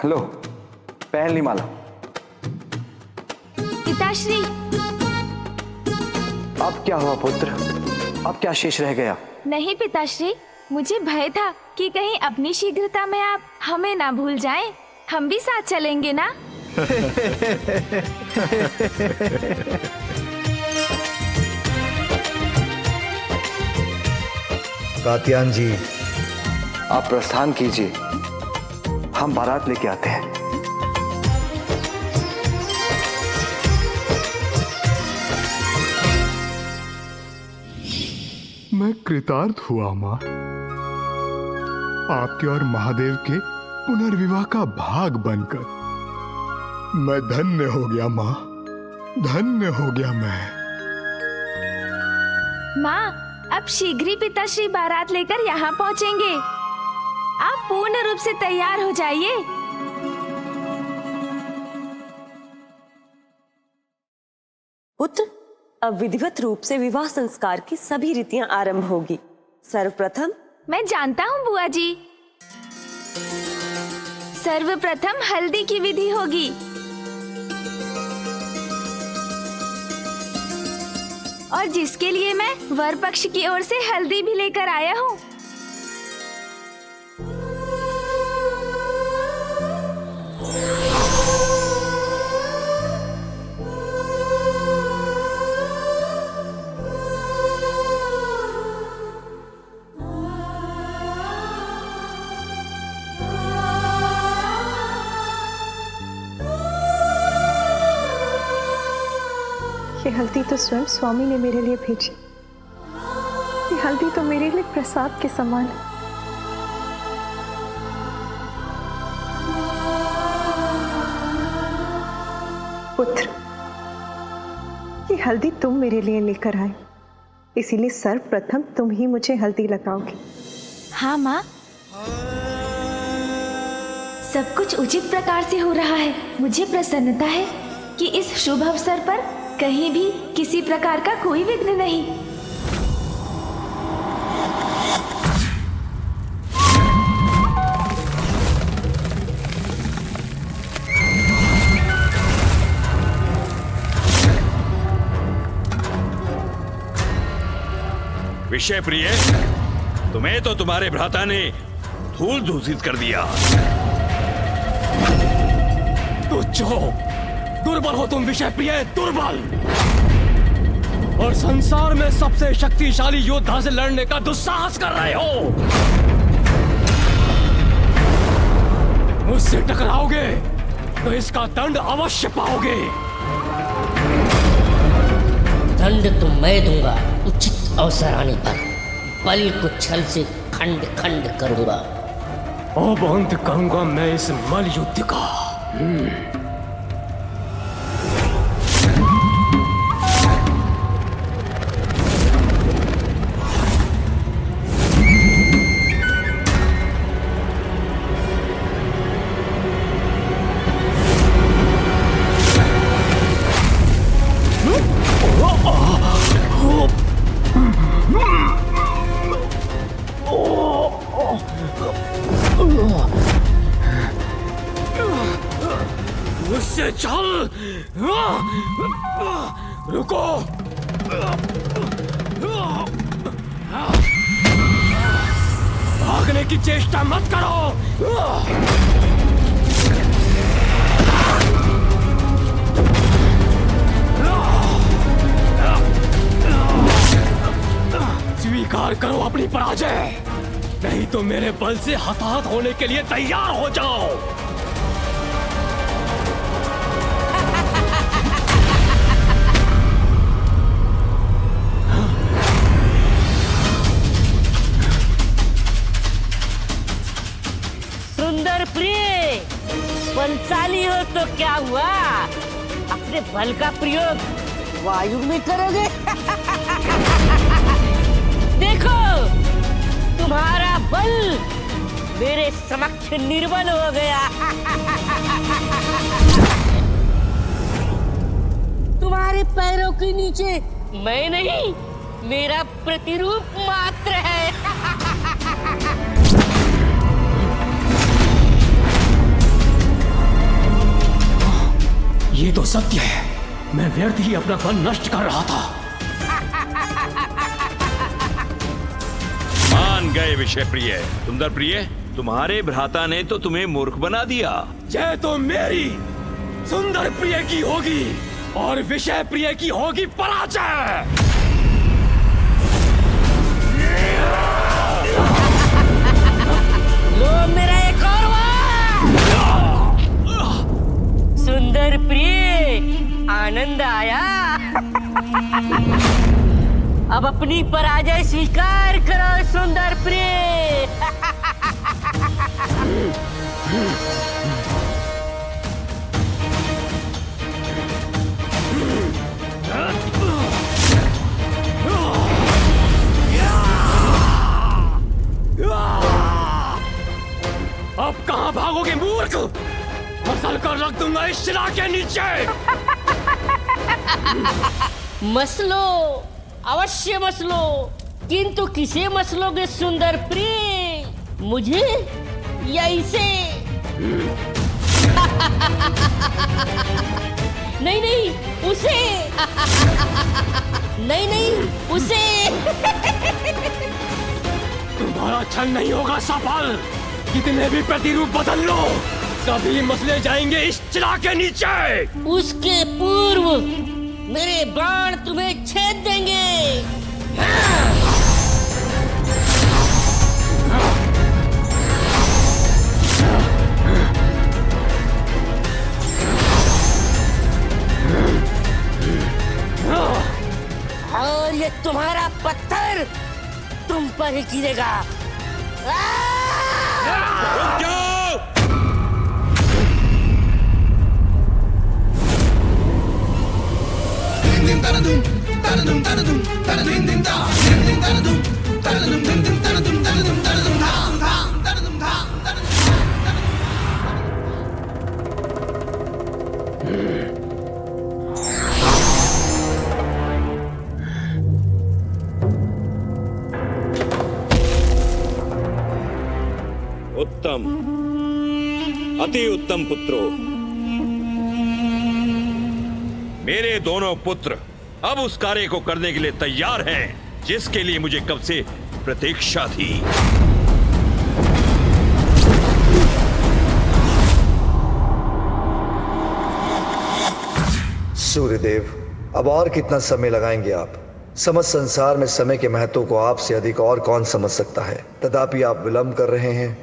लो, पहन ली माला। पिताश्री। अब क्या हुआ पुत्र? अब क्या शेष रह गया? नहीं पिताश्री, मुझे भय था कि कहीं अपनी शीघ्रता में आप हमें ना भूल जाएं। हम भी साथ चलेंगे ना? कात्यायन जी, आप प्रस्थान कीजिए, हम बारात लेके आते हैं। मैं कृतार्थ हुआ माँ, आपके और महादेव के पुनर्विवाह का भाग बनकर। मैं धन्य हो गया माँ, धन्य हो गया मैं। माँ, अब शीघ्र ही पिताश्री बारात लेकर यहाँ पहुँचेंगे। आप पूर्ण रूप से तैयार हो जाइए। पुत्र, अब विधिवत रूप से विवाह संस्कार की सभी रीतियां आरंभ होगी। सर्वप्रथम मैं जानता हूँ बुआ जी। सर्वप्रथम हल्दी की विधि होगी और जिसके लिए मैं वर पक्ष की ओर से हल्दी भी लेकर आया हूँ। ये हल्दी तो स्वयं स्वामी ने मेरे लिए भेजी। ये हल्दी तो मेरे लिए प्रसाद के समान है। पुत्र, ये हल्दी तुम मेरे लिए लेकर आए, इसीलिए सर्वप्रथम तुम ही मुझे हल्दी लगाओगे। हाँ माँ, सब कुछ उचित प्रकार से हो रहा है। मुझे प्रसन्नता है कि इस शुभ अवसर पर कहीं भी किसी प्रकार का कोई विघ्न नहीं। विषय प्रिय, तुम्हें तो तुम्हारे भ्राता ने धूल दूषित कर दिया। तुच्छ हो, दुर्बल हो तुम विषय प्रिय, दुर्बल। और संसार में सबसे शक्तिशाली योद्धा से लड़ने का दुस्साहस कर रहे हो। मुझसे टकराओगे तो इसका दंड अवश्य पाओगे। दंड तो मैं दूंगा उचित अवसर आने पर। बल को छल से खंड खंड करूंगा। अब अंत करूंगा मैं इस मल युद्ध का। मुझसे चल, रुको। भागने की चेष्टा मत करो। स्वीकार करो अपनी पराजय, नहीं तो मेरे बल से हताहत होने के लिए तैयार हो जाओ। सुंदर प्रिय, बलशाली हो तो क्या हुआ, अपने बल का प्रयोग वायु में करोगे। देखो, तुम्हारा बल मेरे समक्ष निर्बल हो गया। तुम्हारे पैरों के नीचे मैं नहीं, मेरा प्रतिरूप मात्र है। ये तो सत्य है, मैं व्यर्थ ही अपना बल नष्ट कर रहा था। मान गए विषय प्रिय। सुंदर प्रिय, तुम्हारे भ्राता ने तो तुम्हें मूर्ख बना दिया। जय तो मेरी सुंदर प्रिय की होगी और विषय प्रिय की होगी पराजय। लो मेरा एक और वार। सुंदर प्रिय, आनंद आया। अब अपनी पराजय स्वीकार करो सुंदर प्रिय। अब कहां भागोगे मूर्ख? मसल कर रख दूंगा इस शिला के नीचे। मसलो, अवश्य मसलो, किंतु किसे मसलोगे सुंदर प्रिय? मुझे या इसे? नहीं नहीं, उसे। नहीं नहीं, उसे। तुम्हारा छल नहीं होगा सफल। कितने भी प्रतिरूप बदल लो, सभी मसले जाएंगे इस चिला के नीचे। उसके पूर्व मेरे बाण तुम्हें छेद देंगे। और ये तुम्हारा पत्थर तुम पर ही गिरेगा। रुक जाओ! उत्तम, अति उत्तम पुत्रों। मेरे दोनों पुत्र अब उस कार्य को करने के लिए तैयार हैं जिसके लिए मुझे कब से प्रतीक्षा थी। सूर्यदेव, अब और कितना समय लगाएंगे आप? समस्त संसार में समय के महत्व को आपसे अधिक और कौन समझ सकता है? तथापि आप विलंब कर रहे हैं।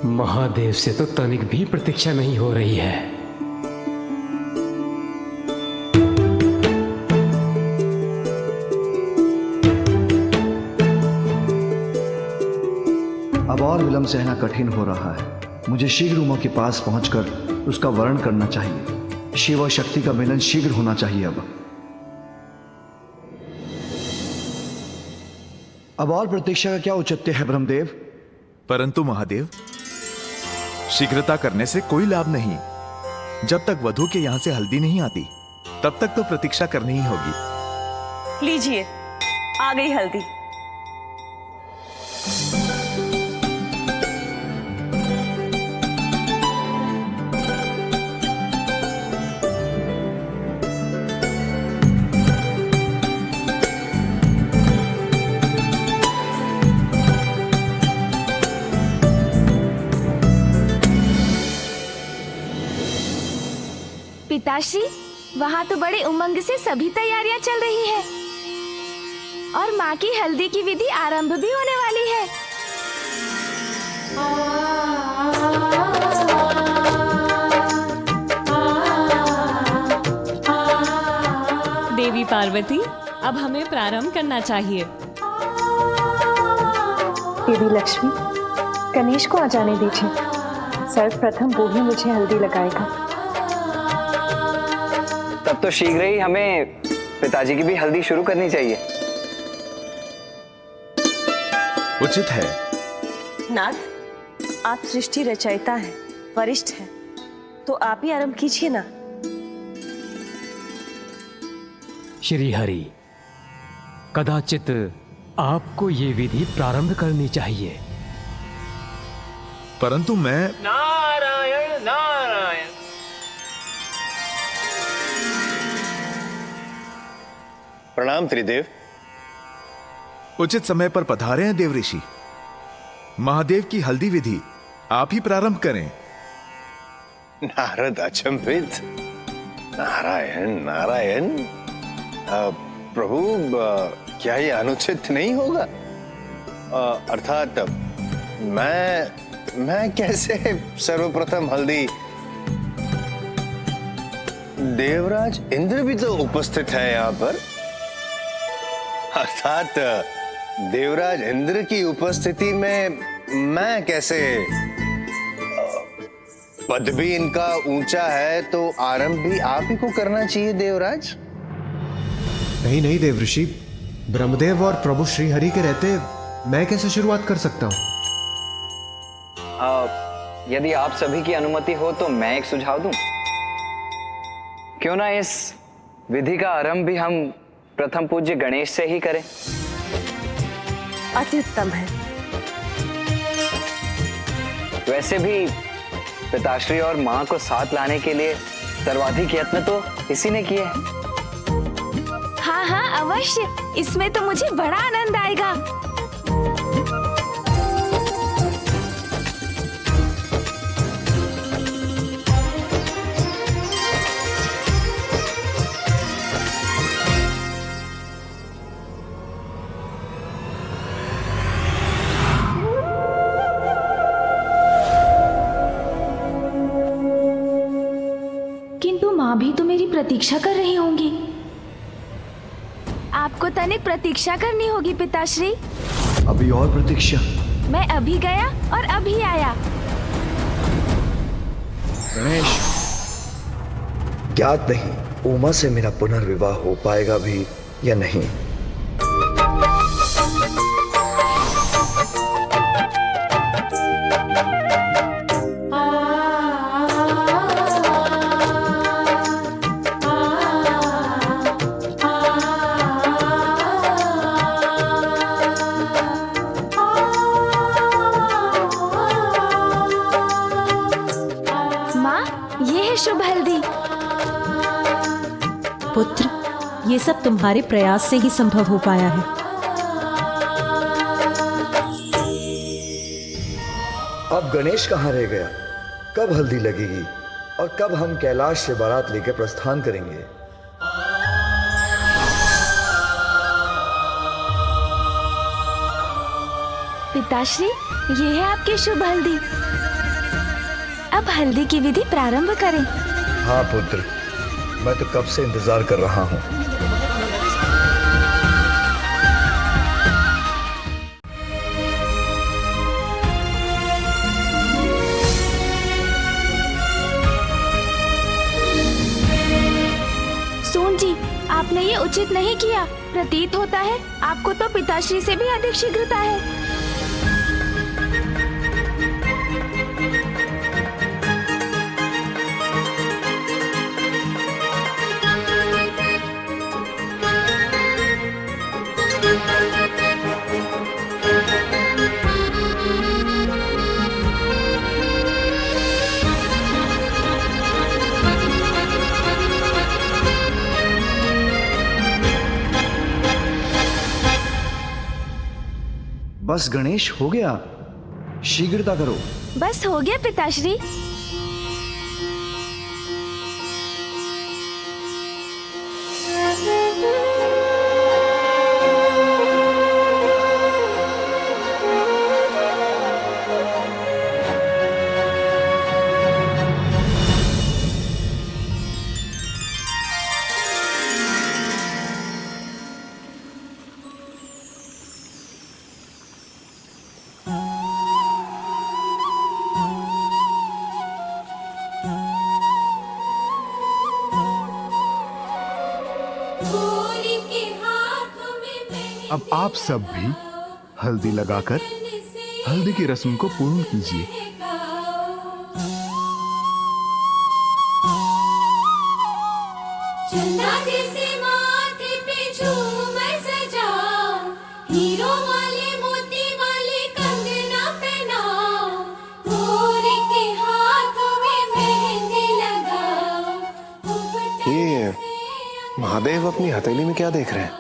महादेव से तो तनिक भी प्रतीक्षा नहीं हो रही है। अब और विलंब सहना कठिन हो रहा है। मुझे शीघ्र उमा के पास पहुंचकर उसका वर्ण करना चाहिए। शिव और शक्ति का मिलन शीघ्र होना चाहिए। अब और प्रतीक्षा का क्या औचित्य है ब्रह्मदेव? परंतु महादेव, शीघ्रता करने से कोई लाभ नहीं। जब तक वधू के यहां से हल्दी नहीं आती तब तक तो प्रतीक्षा करनी ही होगी। लीजिए, आ गई हल्दी। पिताश्री, वहाँ तो बड़े उमंग से सभी तैयारियां चल रही है और माँ की हल्दी की विधि आरंभ भी होने वाली है। देवी पार्वती, अब हमें प्रारंभ करना चाहिए। देवी लक्ष्मी, गणेश को आ जाने दीजिए। सर्वप्रथम वो ही मुझे हल्दी लगाएगा। तब तो शीघ्र ही हमें पिताजी की भी हल्दी शुरू करनी चाहिए। उचित है। नाथ, आप सृष्टि रचयिता हैं, वरिष्ठ हैं। तो आप ही आरंभ कीजिए ना। श्री हरि, कदाचित आपको ये विधि प्रारंभ करनी चाहिए। परंतु मैं नारायण नारायण। प्रणाम त्रिदेव। उचित समय पर पधारे हैं देव ऋषि। महादेव की हल्दी विधि आप ही प्रारंभ करें। नारद अचंभित। नारायण नारायण। प्रभु, क्या ये अनुचित नहीं होगा? अर्थात मैं कैसे सर्वप्रथम हल्दी? देवराज इंद्र भी तो उपस्थित है यहाँ पर। अर्थात देवराज इंद्र की उपस्थिति में मैं कैसे? पद भी इनका ऊंचा है तो आरंभ भी आप ही को करना चाहिए देवराज। नहीं नहीं देवऋषि, ब्रह्मदेव और प्रभु श्री हरि के रहते मैं कैसे शुरुआत कर सकता हूं? यदि आप सभी की अनुमति हो तो मैं एक सुझाव दूं। क्यों ना इस विधि का आरंभ भी हम प्रथम पूज्य गणेश से ही करें। अति उत्तम है। वैसे भी पिताश्री और मां को साथ लाने के लिए सर्वाधिक यत्न तो इसी ने किए हैं। हाँ हाँ अवश्य, इसमें तो मुझे बड़ा आनंद आएगा। किंतु माँ भी तो मेरी प्रतीक्षा कर रही होंगी। आपको तनिक प्रतीक्षा करनी होगी पिताश्री। अभी और प्रतीक्षा? मैं अभी गया और अभी आया। गणेश, ज्ञात नहीं उमा से मेरा पुनर्विवाह हो पाएगा भी या नहीं। शुभ हल्दी। पुत्र, ये सब तुम्हारे प्रयास से ही संभव हो पाया है। अब गणेश कहाँ रह गया? कब हल्दी लगेगी और कब हम कैलाश से बारात लेकर प्रस्थान करेंगे? पिताश्री, ये है आपकी शुभ हल्दी। अब हल्दी की विधि प्रारंभ करें। हाँ पुत्र, मैं तो कब से इंतजार कर रहा हूँ। सोन जी, आपने ये उचित नहीं किया। प्रतीत होता है आपको तो पिताश्री से भी अधिक शीघ्रता है। बस गणेश, हो गया, शीघ्रता करो। बस हो गया पिताश्री। अब आप सब भी हल्दी लगाकर हल्दी की रस्म को पूर्ण कीजिए। चंदा जैसे माथे पे झूमर सजाओ, हीरो वाले मोती वाले कंगना पहनाओ, गोरे के हाथों में मेहंदी लगाओ। ये महादेव अपनी हथेली में क्या देख रहे हैं?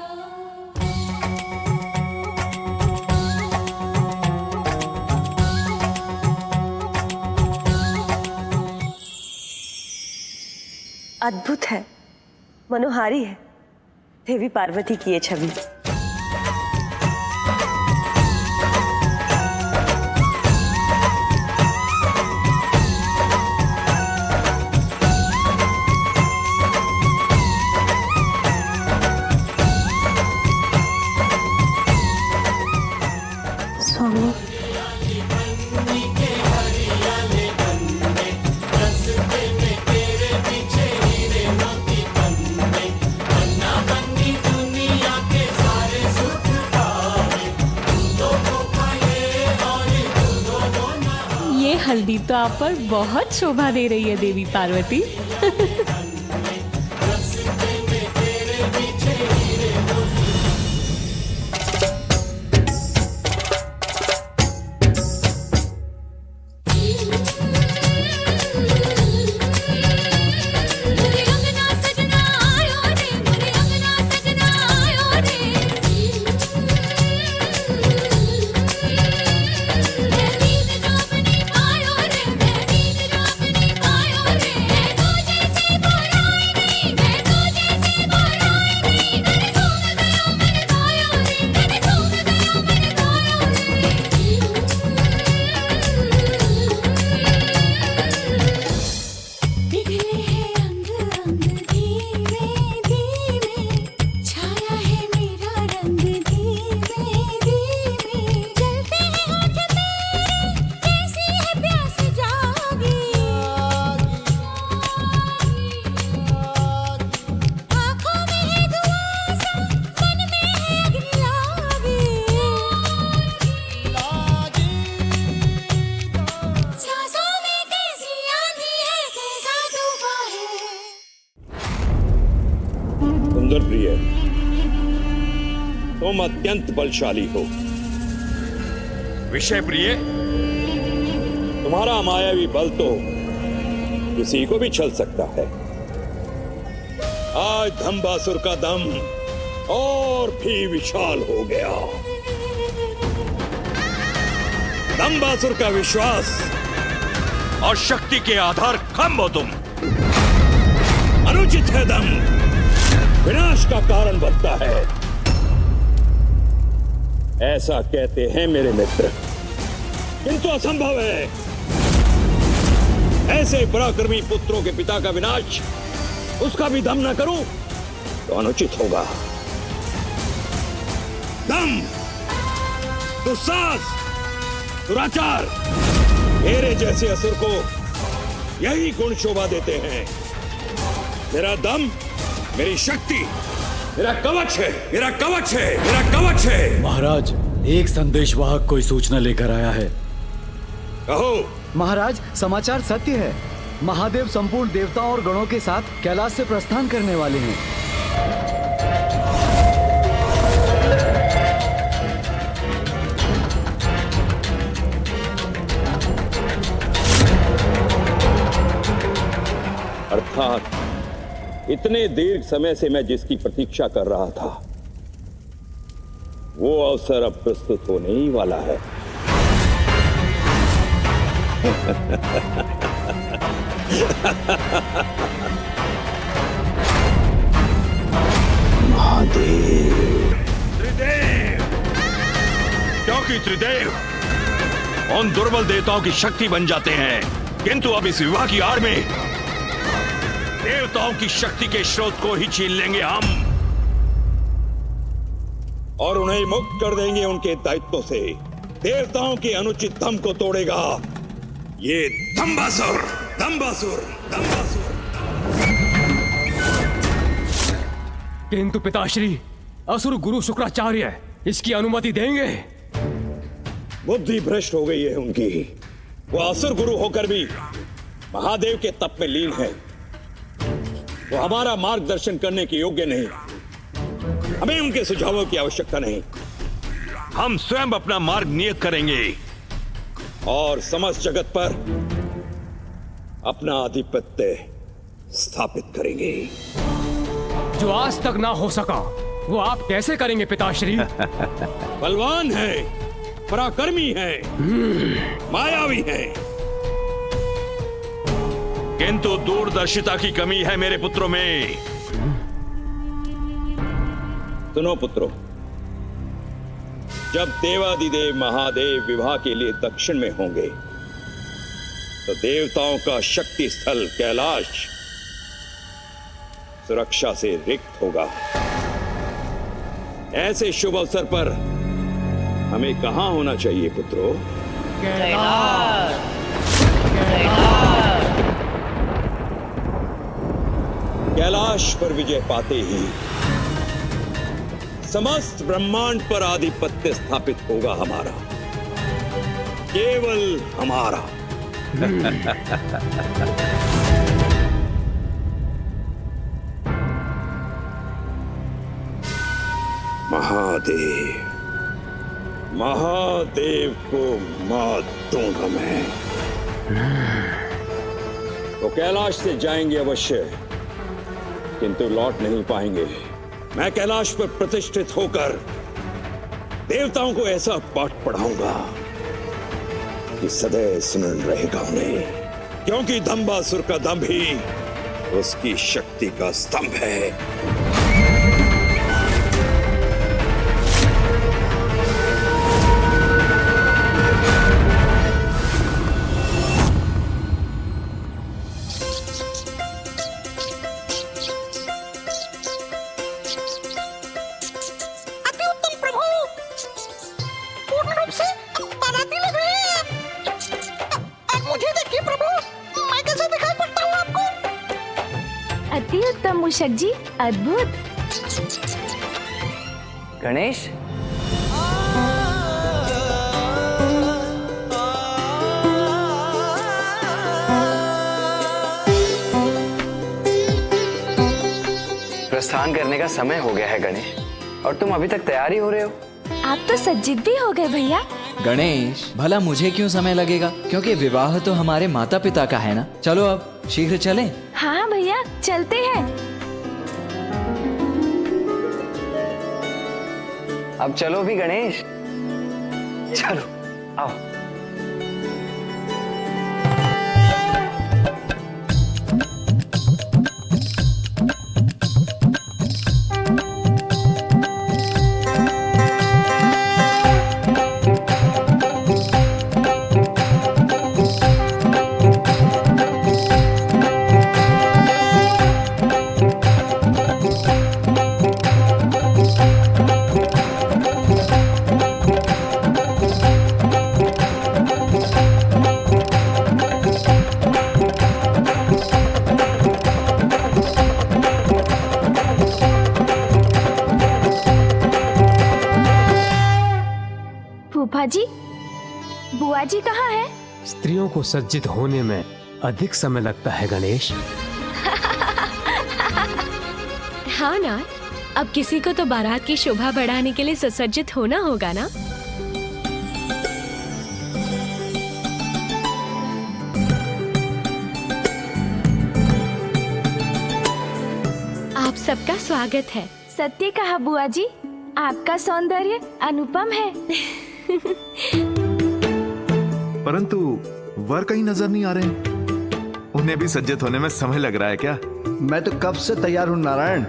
अद्भुत है, मनोहारी है देवी पार्वती की ये छवि। स्वामी, ये हल्दी तो आप पर बहुत शोभा दे रही है देवी पार्वती। सुंदर प्रिय, तुम अत्यंत बलशाली हो। विषय प्रिय, तुम्हारा मायावी बल तो किसी को भी छल सकता है। आज धम्बासुर का दम और भी विशाल हो गया। धम्बासुर का विश्वास और शक्ति के आधार खम हो तुम। अनुचित है दम, विनाश का कारण बनता है, ऐसा कहते हैं मेरे मित्र, किंतु असंभव है। ऐसे पराक्रमी पुत्रों के पिता का विनाश उसका भी दम न करूं तो अनुचित होगा। दम, दुस्साहस, दुराचार, मेरे जैसे असुर को यही गुण शोभा देते हैं। मेरा दम, मेरी शक्ति, मेरा कवच है, मेरा कवच है, मेरा कवच है। महाराज, एक संदेशवाहक कोई सूचना लेकर आया है। कहो। महाराज, समाचार सत्य है। महादेव संपूर्ण देवताओं और गणों के साथ कैलाश से प्रस्थान करने वाले हैं। अर्थात इतने दीर्घ समय से मैं जिसकी प्रतीक्षा कर रहा था, वो अवसर अब प्रस्तुत होने ही वाला है। महादेव, त्रिदेव, क्योंकि त्रिदेव उन दुर्बल देवताओं की शक्ति बन जाते हैं, किंतु अब इस विवाह की आड़ में देवताओं की शक्ति के स्रोत को ही छीन लेंगे हम और उन्हें मुक्त कर देंगे उनके दायित्वों से। देवताओं के अनुचित दम को तोड़ेगा ये धम्बासुर, धम्बासुर, धम्बासुर। किंतु पिताश्री, असुर गुरु शुक्राचार्य इसकी अनुमति देंगे? बुद्धि भ्रष्ट हो गई है उनकी। वो असुर गुरु होकर भी महादेव के तप में लीन है। वो हमारा मार्गदर्शन करने के योग्य नहीं। हमें उनके सुझावों की आवश्यकता नहीं। हम स्वयं अपना मार्ग नियत करेंगे और समस्त जगत पर अपना आधिपत्य स्थापित करेंगे। जो आज तक ना हो सका वो आप कैसे करेंगे पिताश्री? बलवान है, पराक्रमी है, मायावी है, किंतु दूरदर्शिता की कमी है मेरे पुत्रों में। सुनो पुत्रों, जब देवादिदेव महादेव विवाह के लिए दक्षिण में होंगे तो देवताओं का शक्ति स्थल कैलाश सुरक्षा से रिक्त होगा। ऐसे शुभ अवसर पर हमें कहां होना चाहिए पुत्रों? कैलाश पर विजय पाते ही समस्त ब्रह्मांड पर आधिपत्य स्थापित होगा हमारा, केवल हमारा। महादेव, महादेव को मात दूंगा मैं। वो कैलाश से जाएंगे अवश्य, किंतु लौट नहीं पाएंगे। मैं कैलाश पर प्रतिष्ठित होकर देवताओं को ऐसा पाठ पढ़ाऊंगा कि सदैव स्मरण रहेगा उन्हें, क्योंकि दंबासुर का दंभ ही उसकी शक्ति का स्तंभ है। अति उत्तम मूषक जी, अद्भुत। गणेश, प्रस्थान करने का समय हो गया है गणेश, और तुम अभी तक तैयार ही हो रहे हो। आप तो सज्जित भी हो गए भैया। गणेश, भला मुझे क्यों समय लगेगा, क्योंकि विवाह तो हमारे माता पिता का है ना। चलो अब शीघ्र चलें। हाँ भैया, चलते हैं। अब चलो भी गणेश, चलो आओ। फूफा जी, बुआ जी कहाँ है? स्त्रियों को सज्जित होने में अधिक समय लगता है गणेश। हाँ ना, अब किसी को तो बारात की शोभा बढ़ाने के लिए सुसज्जित होना होगा ना। आप सबका स्वागत है। सत्य कहा बुआ जी, आपका सौंदर्य अनुपम है। परंतु वर कहीं नजर नहीं आ रहे। उन्हें भी सज्जित होने में समय लग रहा है क्या? मैं तो कब से तैयार हूं नारायण।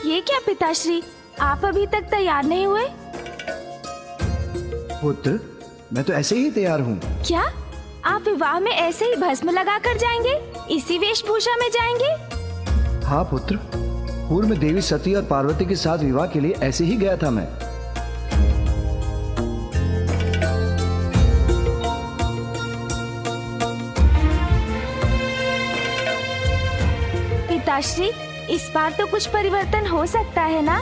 ये क्या पिताश्री, आप अभी तक तैयार नहीं हुए? पुत्र, मैं तो ऐसे ही तैयार हूँ। क्या आप विवाह में ऐसे ही भस्म लगाकर जाएंगे? इसी वेशभूषा में जाएंगे? हाँ पुत्र, पूर्व में देवी सती और पार्वती के साथ विवाह के लिए ऐसे ही गया था मैं। पिताश्री, इस बार तो कुछ परिवर्तन हो सकता है ना?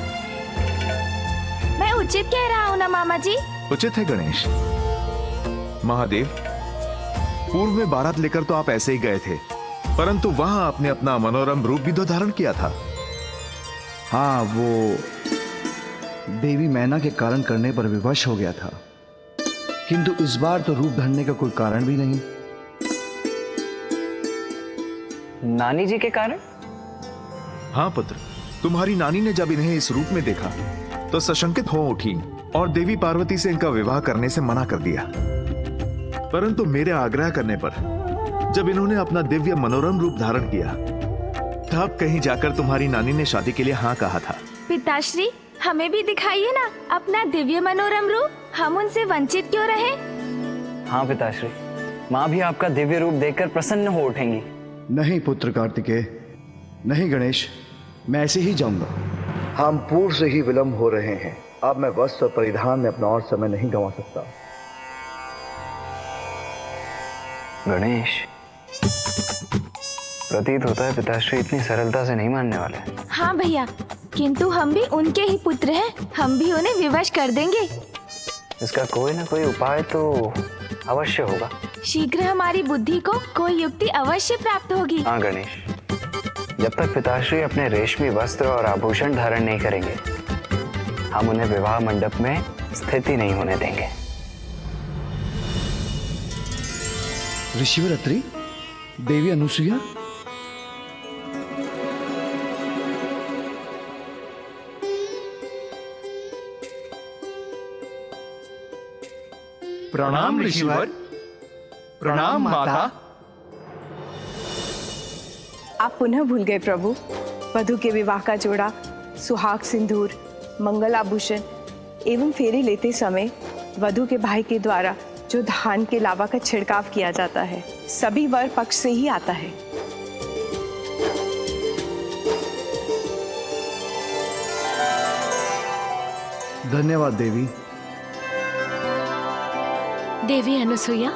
मैं उचित कह रहा हूँ ना मामा जी? उचित है गणेश। महादेव, पूर्व में बारात लेकर तो आप ऐसे ही गए थे, परंतु वहां आपने अपना मनोरम रूप भी तो धारण किया था। हाँ, वो देवी मैना के कारण करने पर विवश हो गया था, किंतु इस बार तो रूप धरने का कोई कारण भी नहीं। नानी जी के कारण? हाँ पुत्र, तुम्हारी नानी ने जब इन्हें इस रूप में देखा तो सशंकित हो उठी और देवी पार्वती से इनका विवाह करने से मना कर दिया। परंतु मेरे आग्रह करने पर जब इन्होंने अपना दिव्य मनोरम रूप धारण किया, तब कहीं जाकर तुम्हारी नानी ने शादी के लिए हाँ कहा था। पिताश्री, हमें भी दिखाइए ना अपना दिव्य मनोरम रूप, हम उनसे वंचित क्यों रहे? हाँ पिताश्री, माँ भी आपका दिव्य रूप देखकर प्रसन्न हो उठेंगी। नहीं पुत्र कार्तिकेय, नहीं गणेश, मैं ऐसे ही जाऊंगा। हम पूर्व से ही विलंब हो रहे हैं, अब मैं वस्त्र परिधान में अपना और समय नहीं गंवा सकता। गणेश, प्रतीत होता है पिताश्री इतनी सरलता से नहीं मानने वाले। हाँ भैया, किंतु हम भी उनके ही पुत्र हैं, हम भी उन्हें विवश कर देंगे। इसका कोई ना कोई उपाय तो अवश्य होगा। शीघ्र हमारी बुद्धि को कोई युक्ति अवश्य प्राप्त होगी। हाँ गणेश, जब तक पिताश्री अपने रेशमी वस्त्र और आभूषण धारण नहीं करेंगे, हम उन्हें विवाह मंडप में स्थिति नहीं होने देंगे। ऋषिवर अत्रि, देवी अनुसुईया, प्रणाम ऋषिवर। प्रणाम माता। आप पुनः भूल गए प्रभु। वधू के विवाह का जोड़ा, सुहाग सिंदूर, मंगल आभूषण एवं फेरे लेते समय वधू के भाई के द्वारा जो धान के लावा का छिड़काव किया जाता है, सभी वर पक्ष से ही आता है। धन्यवाद देवी। देवी अनुसुईया,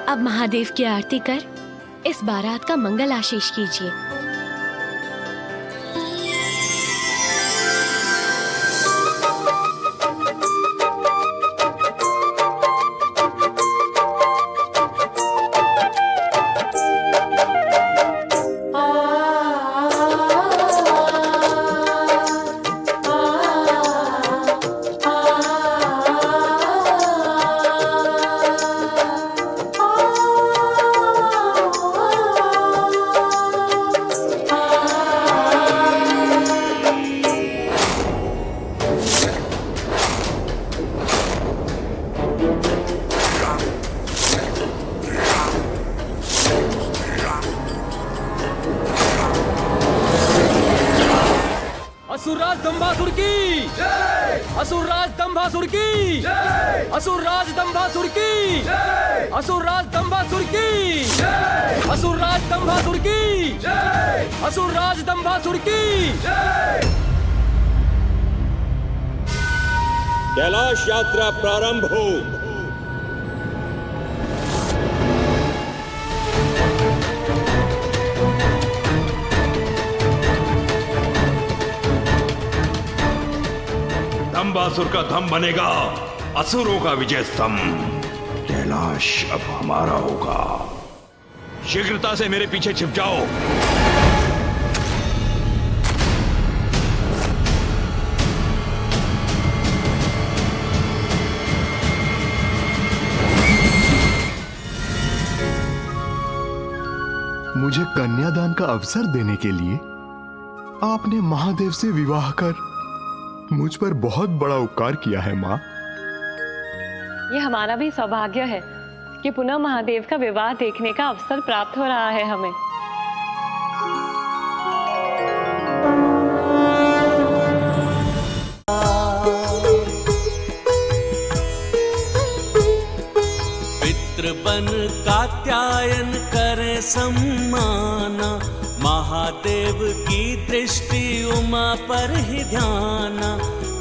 अब महादेव की आरती कर इस बारात का मंगल आशीष कीजिए। असुरराज दंभासुर की जय! असुरराज दंभासुर की जय! असुरराज दंभासुर की जय! असुरराज दंभासुर की जय! असुरराज दंभासुर की जय! असुरराज दंभासुर की जय! कैलाश यात्रा प्रारंभ हो। दंभासुर का धम बनेगा असुरों का विजय स्तंभ। कैलाश अब हमारा होगा। शीघ्रता से मेरे पीछे छिप जाओ। मुझे कन्यादान का अवसर देने के लिए आपने महादेव से विवाह कर मुझ पर बहुत बड़ा उपकार किया है माँ। ये हमारा भी सौभाग्य है कि पुनः महादेव का विवाह देखने का अवसर प्राप्त हो रहा है हमें। पितृ बन कात्यायन करे सम्माना, महादेव की दृष्टि उमा पर ही ध्याना,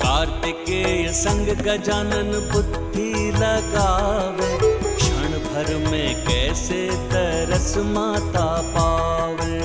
कार्तिकेय संग गजानन बुद्धि लगावे, क्षण भर में कैसे तरस माता पावे।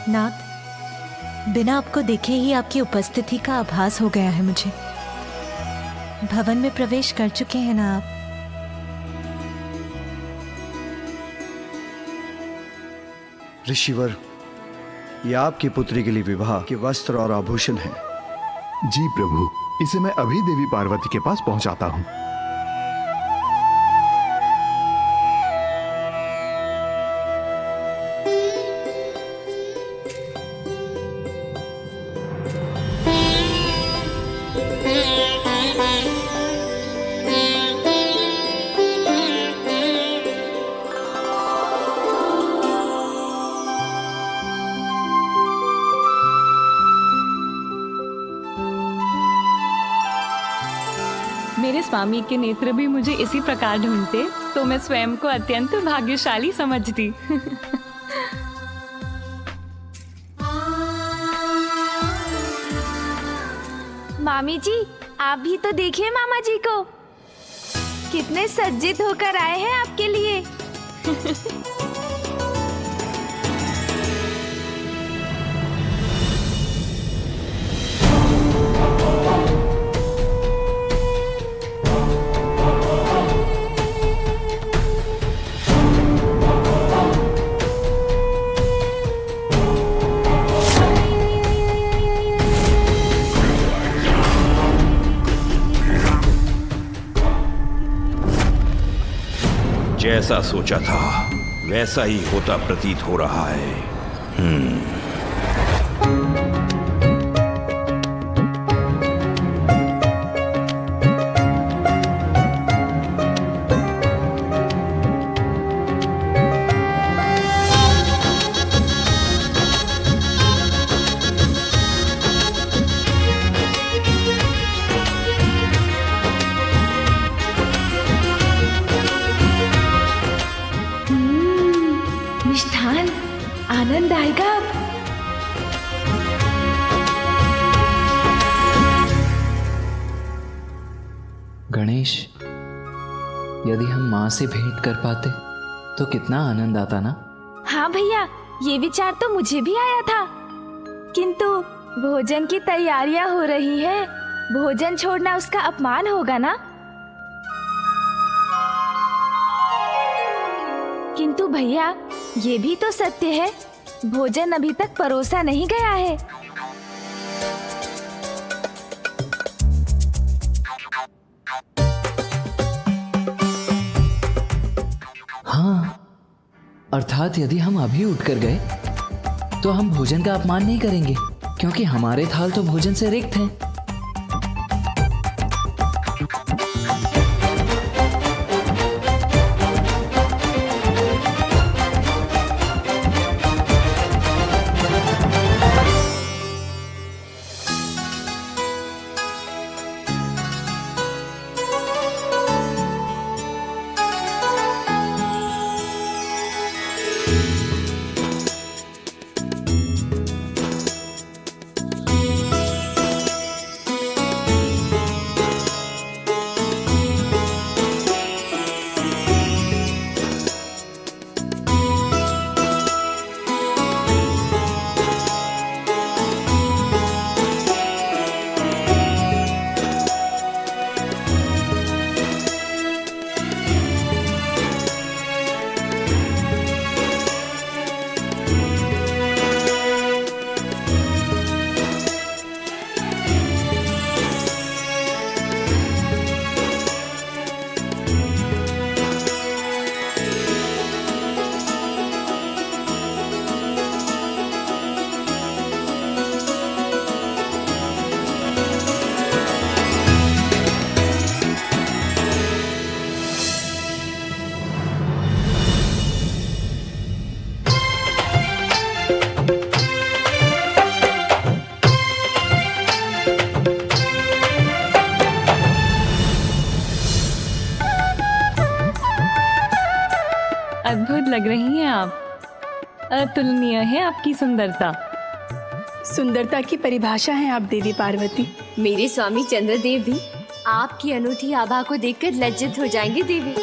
नाथ, बिना आपको देखे ही आपकी उपस्थिति का आभास हो गया है मुझे। भवन में प्रवेश कर चुके हैं ना आप? ऋषिवर, ये आपकी पुत्री के लिए विवाह के वस्त्र और आभूषण हैं। जी प्रभु, इसे मैं अभी देवी पार्वती के पास पहुंचाता हूं। मेरे स्वामी के नेत्र भी मुझे इसी प्रकार ढूंढते तो मैं स्वयं को अत्यंत भाग्यशाली समझती। मामी जी, आप भी तो देखिए मामा जी को, कितने सज्जित होकर आए हैं आपके लिए। जैसा सोचा था वैसा ही होता प्रतीत हो रहा है। मिष्ठान, आनंद आएगा अब। गणेश, यदि हम माँ से भेंट कर पाते तो कितना आनंद आता ना। हाँ भैया, ये विचार तो मुझे भी आया था, किंतु भोजन की तैयारियां हो रही है, भोजन छोड़ना उसका अपमान होगा ना। किंतु भैया, ये भी तो सत्य है, भोजन अभी तक परोसा नहीं गया है। हाँ, अर्थात यदि हम अभी उठकर गए तो हम भोजन का अपमान नहीं करेंगे, क्योंकि हमारे थाल तो भोजन से रिक्त हैं। लग रही हैं आप। अतुलनीय है आपकी सुंदरता। सुंदरता की परिभाषा है आप देवी पार्वती। मेरे स्वामी चंद्रदेव भी आपकी अनूठी आभा को देखकर लज्जित हो जाएंगे देवी।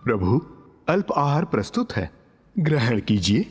प्रभु, अल्प आहार प्रस्तुत है, ग्रहण कीजिए।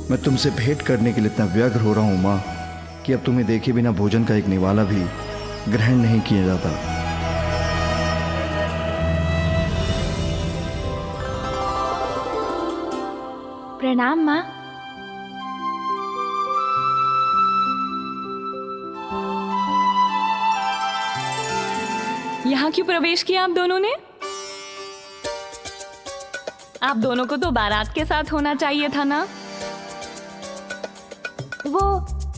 मैं तुमसे भेंट करने के लिए इतना व्यग्र हो रहा हूं मां कि अब तुम्हें देखे बिना भोजन का एक निवाला भी ग्रहण नहीं किया जाता। प्रणाम माँ। यहाँ क्यों प्रवेश किया आप दोनों ने? आप दोनों को तो बारात के साथ होना चाहिए था ना। वो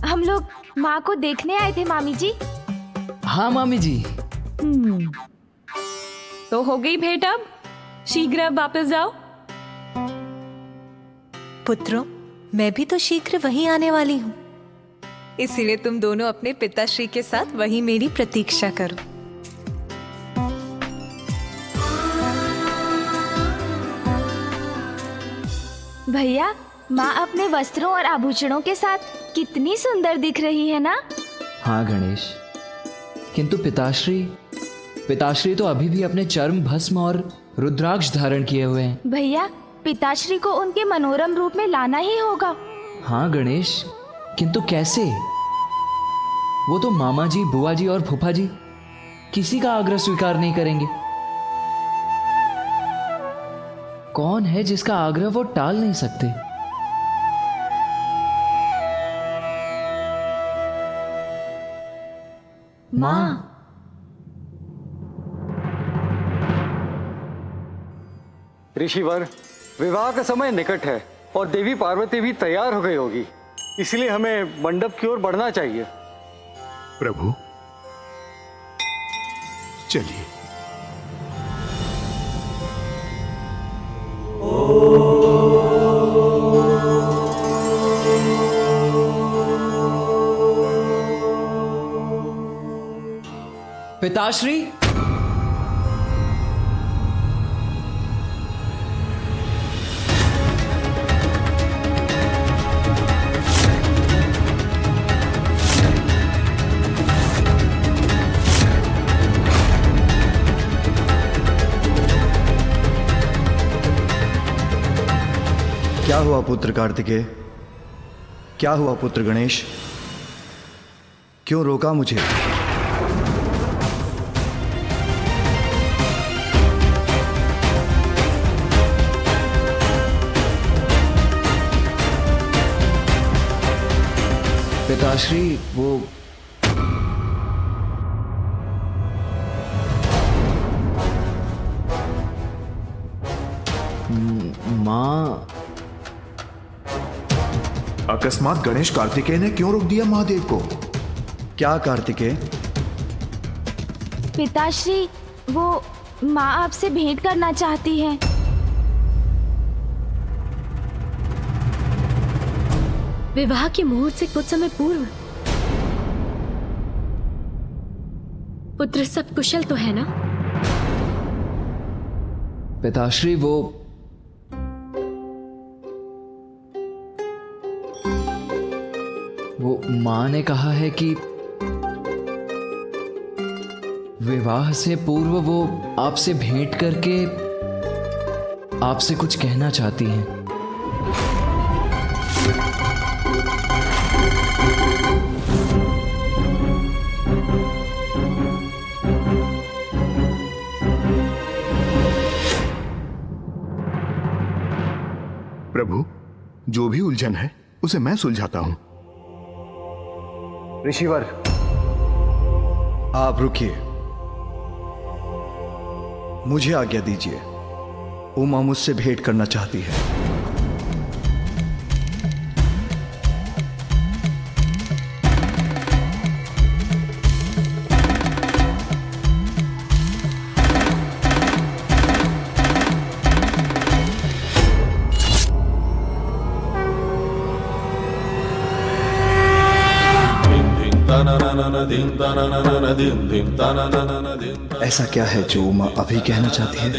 हम लोग माँ को देखने आए थे मामी जी। हाँ मामी जी। तो हो गई भेंट, अब शीघ्र अब वापस जाओ। पुत्रों, मैं भी तो शीघ्र वहीं आने वाली हूँ, इसीलिए तुम दोनों अपने पिताश्री के साथ वहीं मेरी प्रतीक्षा करो। भैया, माँ अपने वस्त्रों और आभूषणों के साथ कितनी सुंदर दिख रही है ना। हाँ गणेश, किंतु पिताश्री तो अभी भी अपने चर्म भस्म और रुद्राक्ष धारण किए हुए हैं। भैया, पिताश्री को उनके मनोरम रूप में लाना ही होगा। हाँ गणेश, किंतु कैसे? वो तो मामा जी, बुआ जी और फूफा जी किसी का आग्रह स्वीकार नहीं करेंगे। कौन है जिसका आग्रह वो टाल नहीं सकते? माँ। ऋषिवर, विवाह का समय निकट है और देवी पार्वती भी तैयार हो गई होगी, इसलिए हमें मंडप की ओर बढ़ना चाहिए। प्रभु, चलिए। पिताश्री, क्या हुआ पुत्र कार्तिकेय? क्या हुआ पुत्र गणेश? क्यों रोका मुझे? पिताश्री, वो माँ। अकस्मात गणेश कार्तिकेय ने क्यों रोक दिया महादेव को? क्या कार्तिकेय? पिताश्री, वो माँ आपसे भेंट करना चाहती है। विवाह के मुहूर्त से कुछ समय पूर्व। पुत्र सब कुशल तो है ना? पिताश्री, वो माँ ने कहा है कि विवाह से पूर्व वो आपसे भेंट करके आपसे कुछ कहना चाहती हैं। प्रभु, जो भी उलझन है उसे मैं सुलझाता हूं। ऋषिवर, आप रुकिए, मुझे आज्ञा दीजिए। उमा मुझसे भेंट करना चाहती है। ऐसा क्या है जो उमा अभी कहना चाहती है?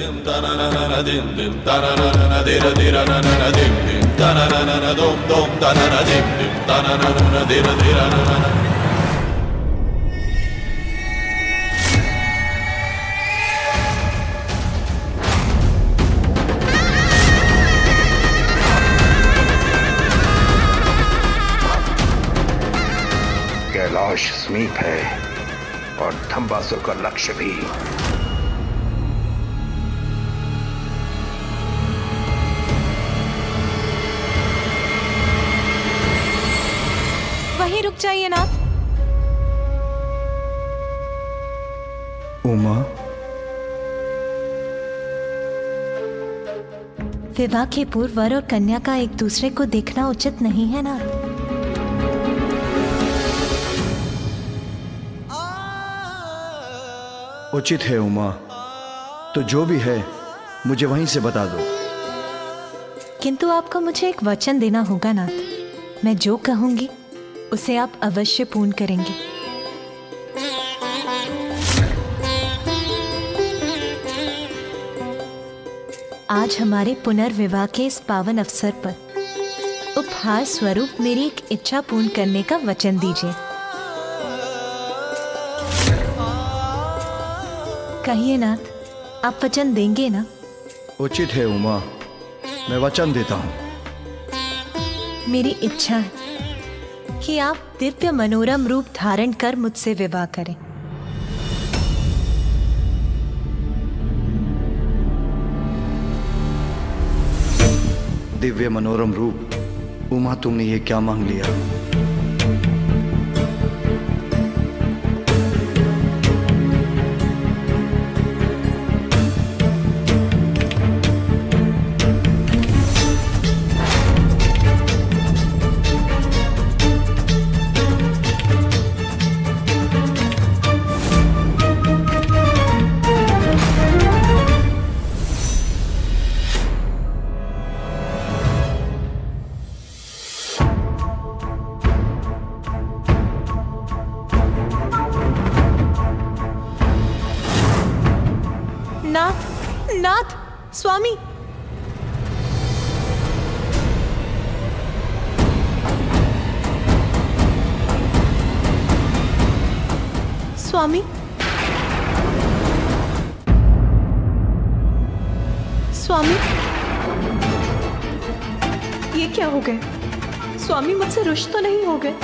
कैलाश समीप है और धम्बासुर का लक्ष्य भी। वहीं रुक जाइए नाथ। उमा, विवाह के पूर्व वर और कन्या का एक दूसरे को देखना उचित नहीं है नाथ। उचित है उमा, तो जो भी है मुझे वहीं से बता दो। किंतु आपको मुझे एक वचन देना होगा नाथ। मैं जो कहूंगी उसे आप अवश्य पूर्ण करेंगे। आज हमारे पुनर्विवाह के इस पावन अवसर पर उपहार स्वरूप मेरी एक इच्छा पूर्ण करने का वचन दीजिए। कहिए नाथ, आप वचन देंगे ना? उचित है उमा, मैं वचन देता हूं। मेरी इच्छा है कि आप दिव्य मनोरम रूप धारण कर मुझसे विवाह करें। दिव्य मनोरम रूप? उमा, तुमने ये क्या मांग लिया? नाथ, स्वामी, स्वामी, स्वामी, ये क्या हो गए? स्वामी मुझसे रुष्ट तो नहीं हो गए?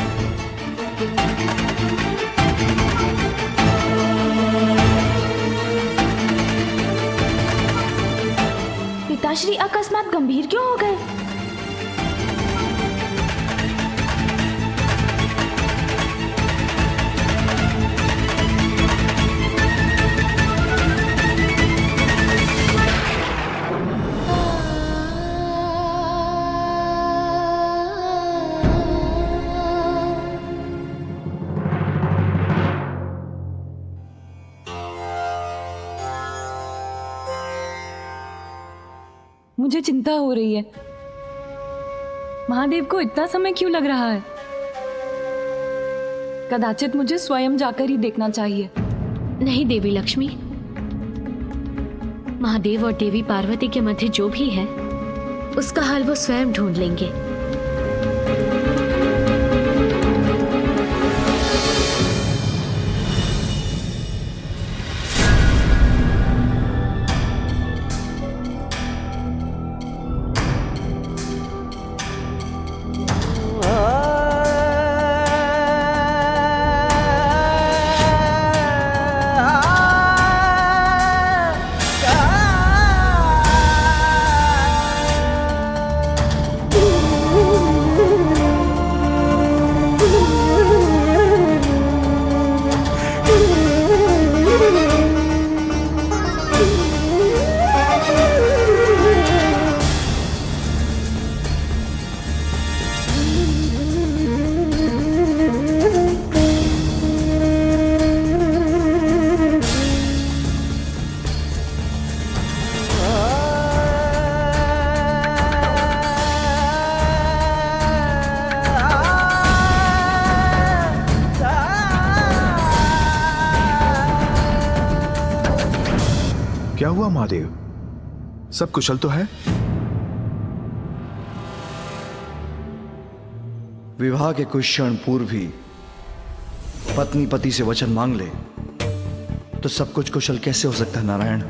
पिताश्री अकस्मात गंभीर क्यों हो गए? मुझे चिंता हो रही है। महादेव को इतना समय क्यों लग रहा है? कदाचित मुझे स्वयं जाकर ही देखना चाहिए। नहीं देवी लक्ष्मी, महादेव और देवी पार्वती के मध्य जो भी है उसका हल वो स्वयं ढूंढ लेंगे। क्या हुआ महादेव? सब कुशल तो है? विवाह के कुछ क्षण पूर्व ही पत्नी पति से वचन मांग ले तो सब कुछ कुशल कैसे हो सकता है नारायण?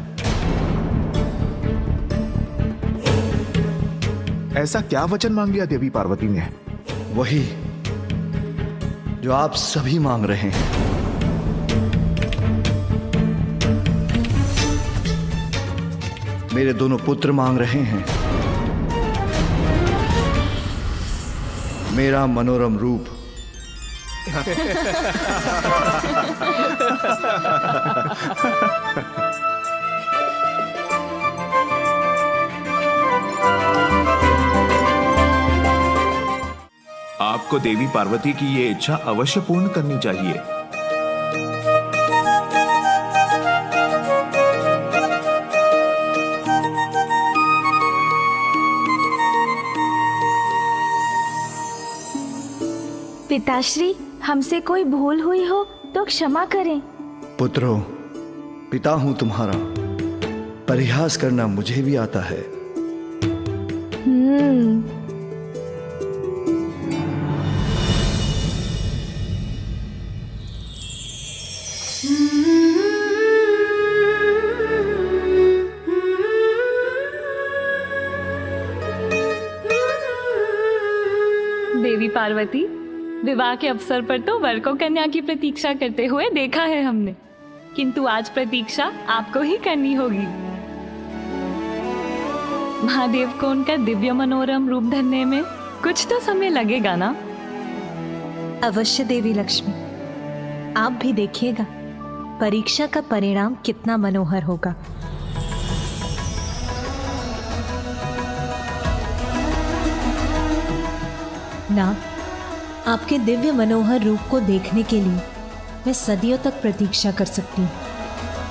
ऐसा क्या वचन मांग लिया देवी पार्वती ने? वही जो आप सभी मांग रहे हैं। मेरे दोनों पुत्र मांग रहे हैं मेरा मनोरम रूप। आपको देवी पार्वती की ये इच्छा अवश्य पूर्ण करनी चाहिए। पिताश्री, हमसे कोई भूल हुई हो तो क्षमा करें। पुत्रो, पिता हूं तुम्हारा, परिहास करना मुझे भी आता है। देवी पार्वती, विवाह के अवसर पर तो वर को कन्या की प्रतीक्षा करते हुए देखा है हमने, किंतु आज प्रतीक्षा आपको ही करनी होगी। महादेव को उनका दिव्य मनोरम रूप धरने में कुछ तो समय लगेगा ना? अवश्य देवी लक्ष्मी, आप भी देखिएगा परीक्षा का परिणाम कितना मनोहर होगा। ना, आपके दिव्य मनोहर रूप को देखने के लिए मैं सदियों तक प्रतीक्षा कर सकती हूँ।